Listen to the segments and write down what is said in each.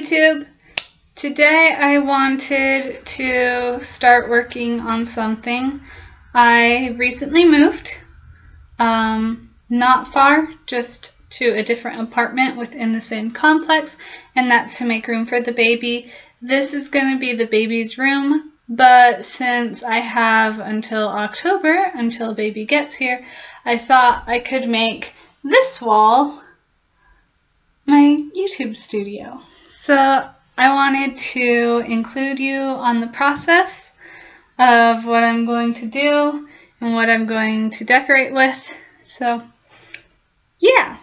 YouTube. Today I wanted to start working on something. I recently moved, not far, just to a different apartment within the same complex, and that's to make room for the baby. This is going to be the baby's room, but since I have until October, until baby gets here, I thought I could make this wall my YouTube studio. So I wanted to include you on the process of what I'm going to do and what I'm going to decorate with. So yeah.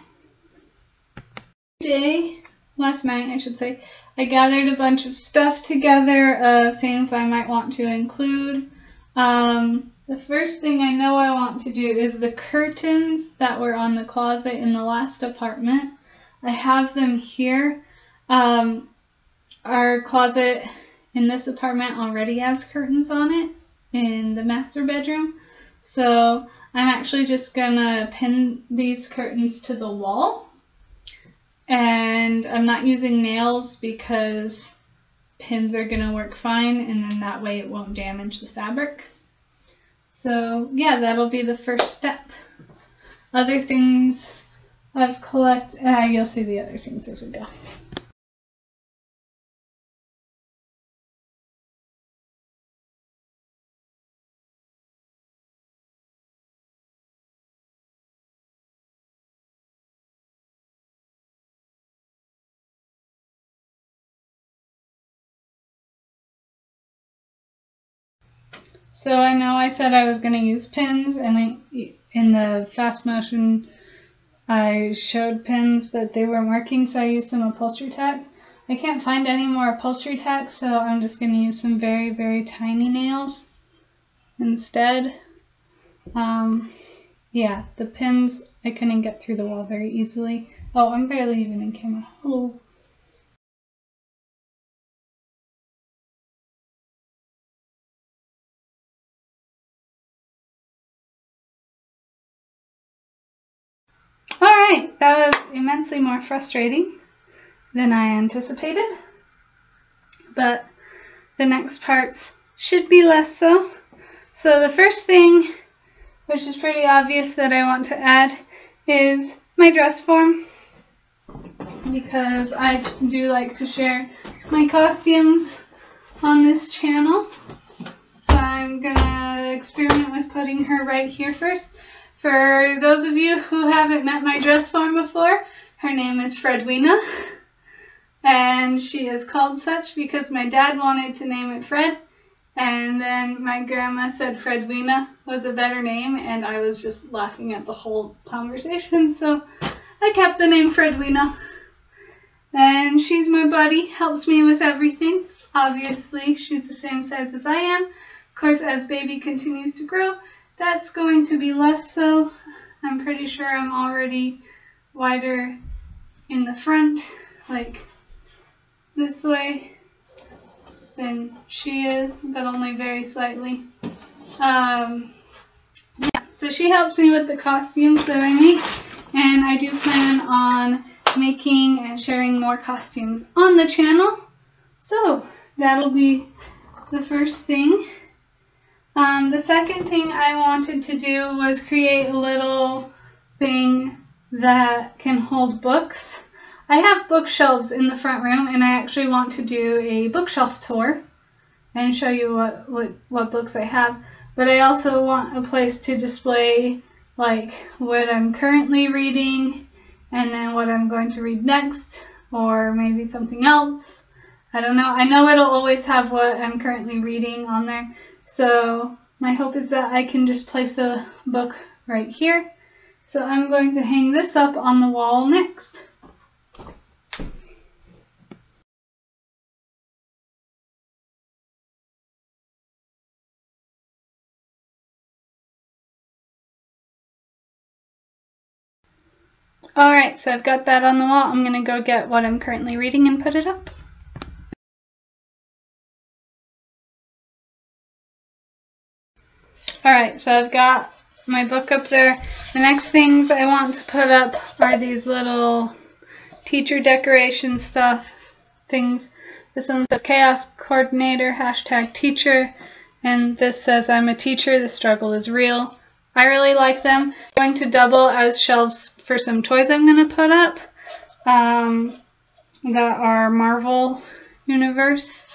Last night I should say, I gathered a bunch of stuff together of things I might want to include. The first thing I know I want to do is the curtains that were on the closet in the last apartment. I have them here. Our closet in this apartment already has curtains on it in the master bedroom. So I'm actually just gonna pin these curtains to the wall. And I'm not using nails because pins are gonna work fine, and then that way it won't damage the fabric. So yeah, that'll be the first step. Other things I've collected, you'll see the other things as we go. So I know I said I was going to use pins, and in the fast motion I showed pins, but they weren't working, so I used some upholstery tacks. I can't find any more upholstery tacks, so I'm just going to use some very, very tiny nails instead. Yeah, the pins I couldn't get through the wall very easily. Oh, I'm barely even in camera. Hello. Alright, that was immensely more frustrating than I anticipated, but the next parts should be less so. So the first thing, which is pretty obvious that I want to add, is my dress form, because I do like to share my costumes on this channel. So I'm gonna experiment with putting her right here first. For those of you who haven't met my dress form before, her name is Fredwina, and she is called such because my dad wanted to name it Fred, and then my grandma said Fredwina was a better name, and I was just laughing at the whole conversation, so I kept the name Fredwina. And she's my buddy, helps me with everything. Obviously, she's the same size as I am. Of course, as baby continues to grow, that's going to be less so. I'm pretty sure I'm already wider in the front, like this way, than she is, but only very slightly. Yeah, so she helps me with the costumes that I make, and I do plan on making and sharing more costumes on the channel. So that'll be the first thing. The second thing I wanted to do was create a little thing that can hold books. I have bookshelves in the front room, and I actually want to do a bookshelf tour and show you what books I have. But I also want a place to display like what I'm currently reading, and then what I'm going to read next, or maybe something else. I don't know. I know it'll always have what I'm currently reading on there. So my hope is that I can just place a book right here. So I'm going to hang this up on the wall next. Alright, so I've got that on the wall. I'm going to go get what I'm currently reading and put it up. Alright, so I've got my book up there. The next things I want to put up are these little teacher decoration stuff things. This one says Chaos Coordinator, #teacher, and this says I'm a teacher, the struggle is real. I really like them. I'm going to double as shelves for some toys I'm going to put up that are Marvel Universe.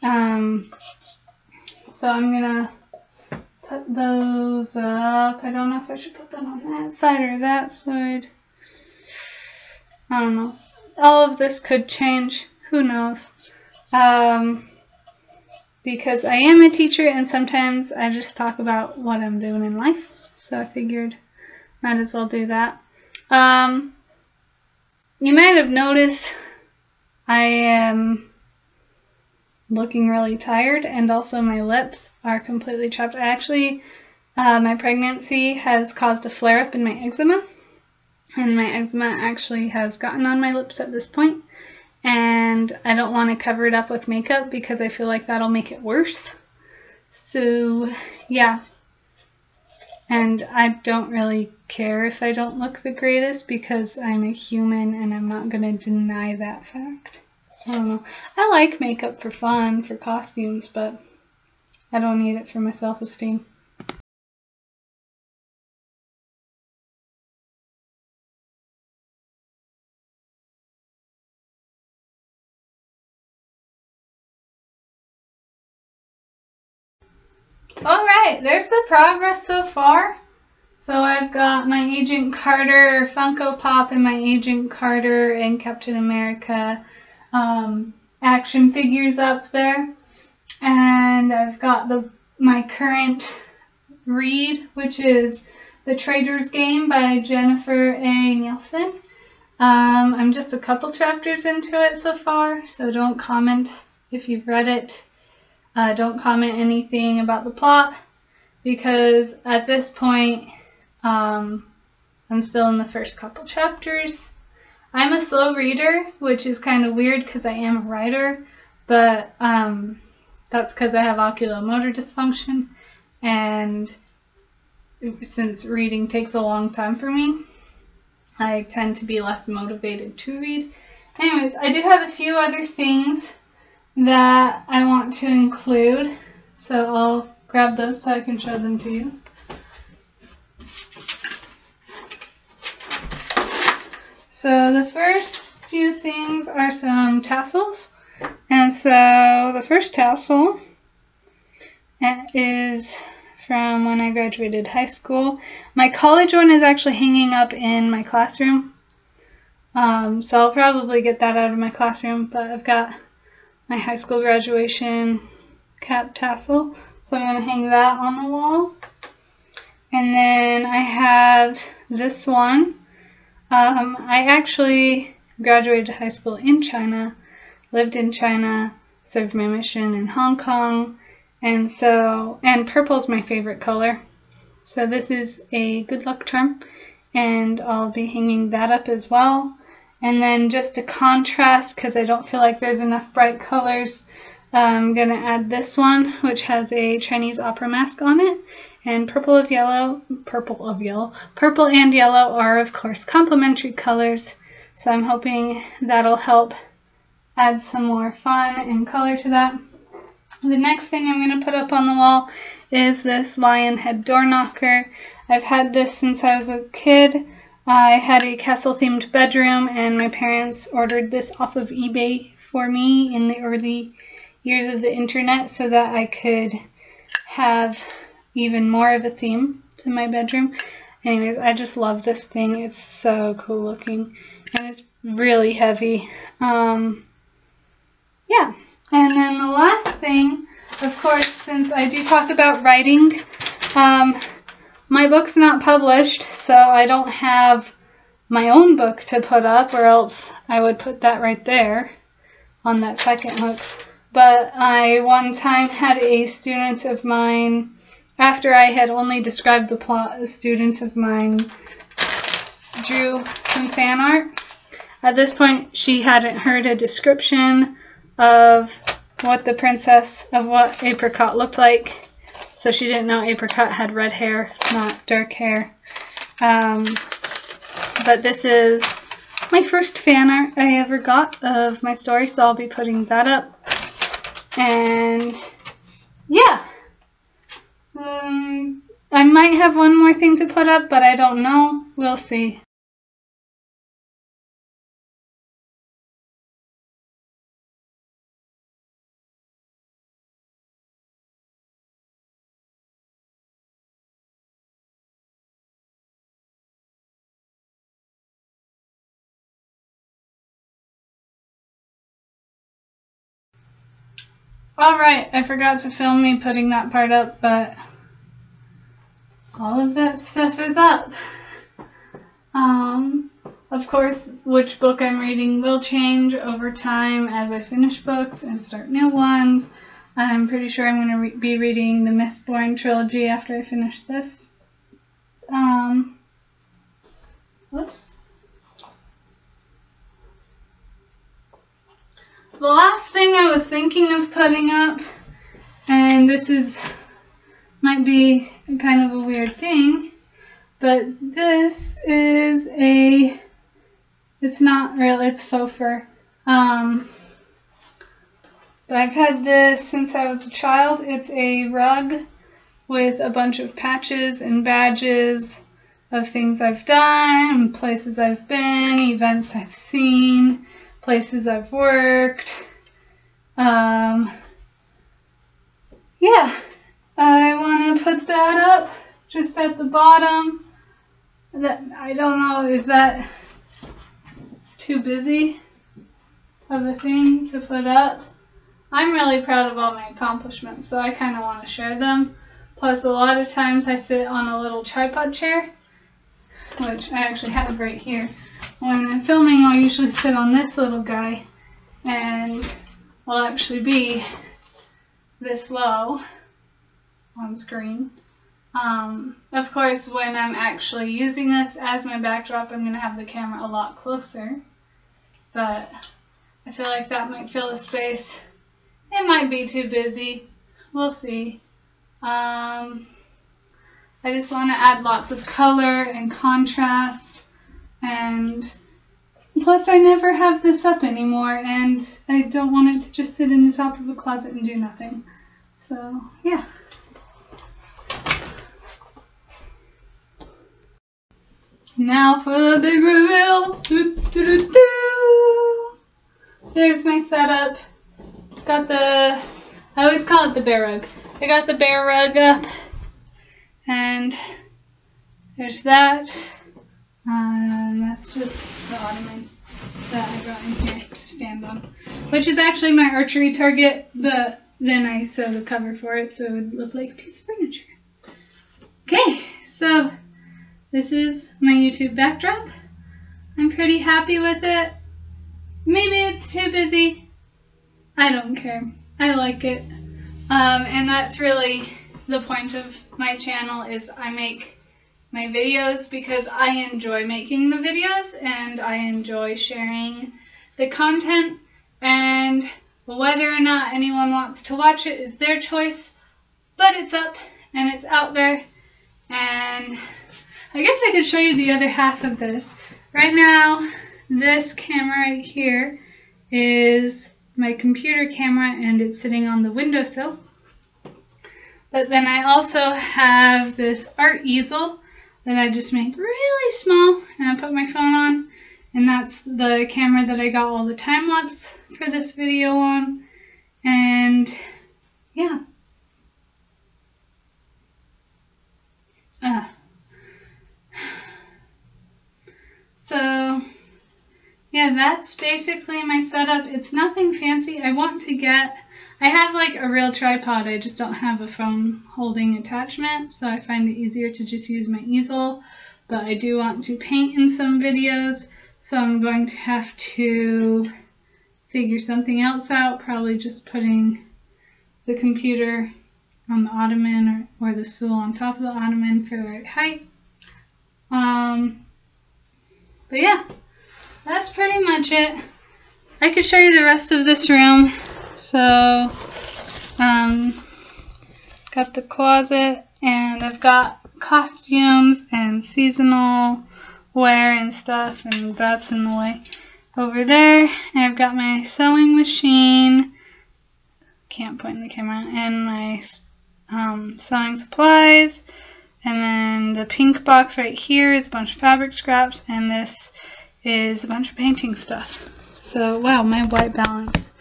So I'm going to put those up. I don't know if I should put them on that side or that side. I don't know. All of this could change. Who knows? Because I am a teacher and sometimes I just talk about what I'm doing in life. So I figured might as well do that. You might have noticed I am looking really tired, and also my lips are completely chapped. I actually, my pregnancy has caused a flare-up in my eczema, and my eczema actually has gotten on my lips at this point, and I don't want to cover it up with makeup because I feel like that'll make it worse. So yeah, and I don't really care if I don't look the greatest because I'm a human and I'm not going to deny that fact. I don't know. I like makeup for fun, for costumes, but I don't need it for my self-esteem. Alright, there's the progress so far. So I've got my Agent Carter Funko Pop and my Agent Carter and Captain America action figures up there. And I've got my current read, which is The Trader's Game by Jennifer A. Nielsen. I'm just a couple chapters into it so far, so don't comment if you've read it. Don't comment anything about the plot, because at this point, I'm still in the first couple chapters. I'm a slow reader, which is kind of weird because I am a writer, but that's because I have oculomotor dysfunction, and since reading takes a long time for me, I tend to be less motivated to read. Anyways, I do have a few other things that I want to include, so I'll grab those so I can show them to you. So the first few things are some tassels, and so the first tassel is from when I graduated high school. My college one is actually hanging up in my classroom, so I'll probably get that out of my classroom, but I've got my high school graduation cap tassel, so I'm going to hang that on the wall. And then I have this one. I actually graduated high school in China, lived in China, served my mission in Hong Kong, and purple's my favorite color. So this is a good luck charm, and I'll be hanging that up as well. And then just to contrast, because I don't feel like there's enough bright colors, I'm going to add this one, which has a Chinese opera mask on it. And purple and yellow are, of course, complementary colors. So I'm hoping that'll help add some more fun and color to that. The next thing I'm going to put up on the wall is this lion head door knocker. I've had this since I was a kid. I had a castle-themed bedroom, and my parents ordered this off of eBay for me in the early years of the internet so that I could have even more of a theme to my bedroom. Anyways, I just love this thing. It's so cool looking, and it's really heavy. Yeah. And then the last thing, of course, since I do talk about writing, my book's not published, so I don't have my own book to put up, or else I would put that right there on that second hook. But I one time had a student of mine, after I had only described the plot, a student of mine drew some fan art. At this point, she hadn't heard a description of what Apricot looked like, so she didn't know Apricot had red hair, not dark hair. But this is my first fan art I ever got of my story, so I'll be putting that up. And yeah, I might have one more thing to put up, but I don't know. We'll see. Alright, I forgot to film me putting that part up, but all of that stuff is up. Of course, which book I'm reading will change over time as I finish books and start new ones. I'm pretty sure I'm going to be reading the Mistborn trilogy after I finish this. Whoops. The last thing I was thinking of putting up, and this might be kind of a weird thing, but this is it's not real, it's faux fur. I've had this since I was a child. It's a rug with a bunch of patches and badges of things I've done, places I've been, events I've seen, places I've worked. Yeah, I want to put that up just at the bottom. I don't know, is that too busy of a thing to put up? I'm really proud of all my accomplishments, so I kind of want to share them. Plus, a lot of times I sit on a little tripod chair, which I actually have right here. When I'm filming, I'll usually sit on this little guy, and I'll actually be this low on screen. Of course, when I'm actually using this as my backdrop, I'm going to have the camera a lot closer, but I feel like that might fill the space. It might be too busy. We'll see. I just want to add lots of color and contrast, and plus I never have this up anymore, and I don't want it to just sit in the top of a closet and do nothing. So, yeah. Now for the big reveal. Doo, doo, doo, doo. There's my setup. Got I always call it the bear rug. I got the bear rug up, and there's that. That's just the ottoman that I got in here to stand on, which is actually my archery target, but then I sewed a cover for it so it would look like a piece of furniture. Okay, so this is my YouTube backdrop. I'm pretty happy with it. Maybe it's too busy. I don't care. I like it. And that's really the point of my channel, is I make my videos because I enjoy making the videos and I enjoy sharing the content, and whether or not anyone wants to watch it is their choice, but it's up and it's out there. And I guess I could show you the other half of this. Right now, this camera right here is my computer camera, and it's sitting on the windowsill. But then I also have this art easel that I just make really small, and I put my phone on, and that's the camera that I got all the time lapse for this video on. And yeah. So yeah, that's basically my setup. It's nothing fancy. I have like a real tripod, I just don't have a phone holding attachment, so I find it easier to just use my easel. But I do want to paint in some videos, so I'm going to have to figure something else out, probably just putting the computer on the ottoman or the stool on top of the ottoman for the right height. But yeah, that's pretty much it. I could show you the rest of this room. So, got the closet, and I've got costumes and seasonal wear and stuff, and that's in the way. Over there, I've got my sewing machine, can't point in the camera, and my sewing supplies. And then the pink box right here is a bunch of fabric scraps, and this is a bunch of painting stuff. So, wow, my white balance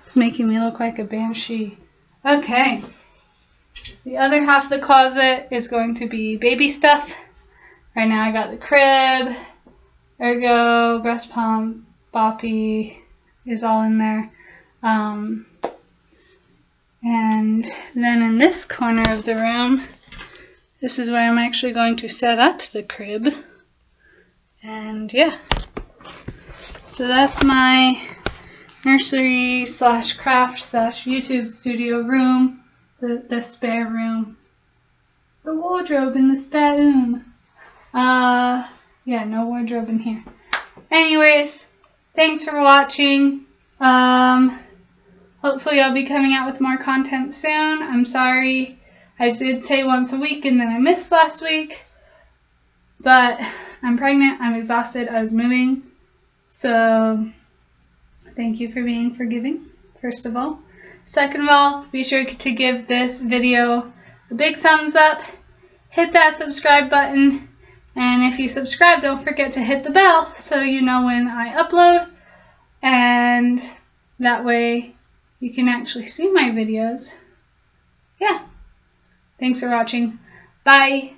is making me look like a banshee. Okay, the other half of the closet is going to be baby stuff. Right now I got the crib, Ergo, breast pump, boppy is all in there. And then in this corner of the room, this is where I'm actually going to set up the crib. And yeah, so that's my nursery / craft / YouTube studio room, the spare room, the wardrobe in the spare room. Yeah, no wardrobe in here. Anyways, thanks for watching. Hopefully I'll be coming out with more content soon. I'm sorry I did say once a week and then I missed last week, but I'm pregnant, I'm exhausted, I was moving, so thank you for being forgiving, first of all. Second of all, be sure to give this video a big thumbs up, hit that subscribe button, and if you subscribe, don't forget to hit the bell so you know when I upload, and that way you can actually see my videos. Yeah. Thanks for watching. Bye.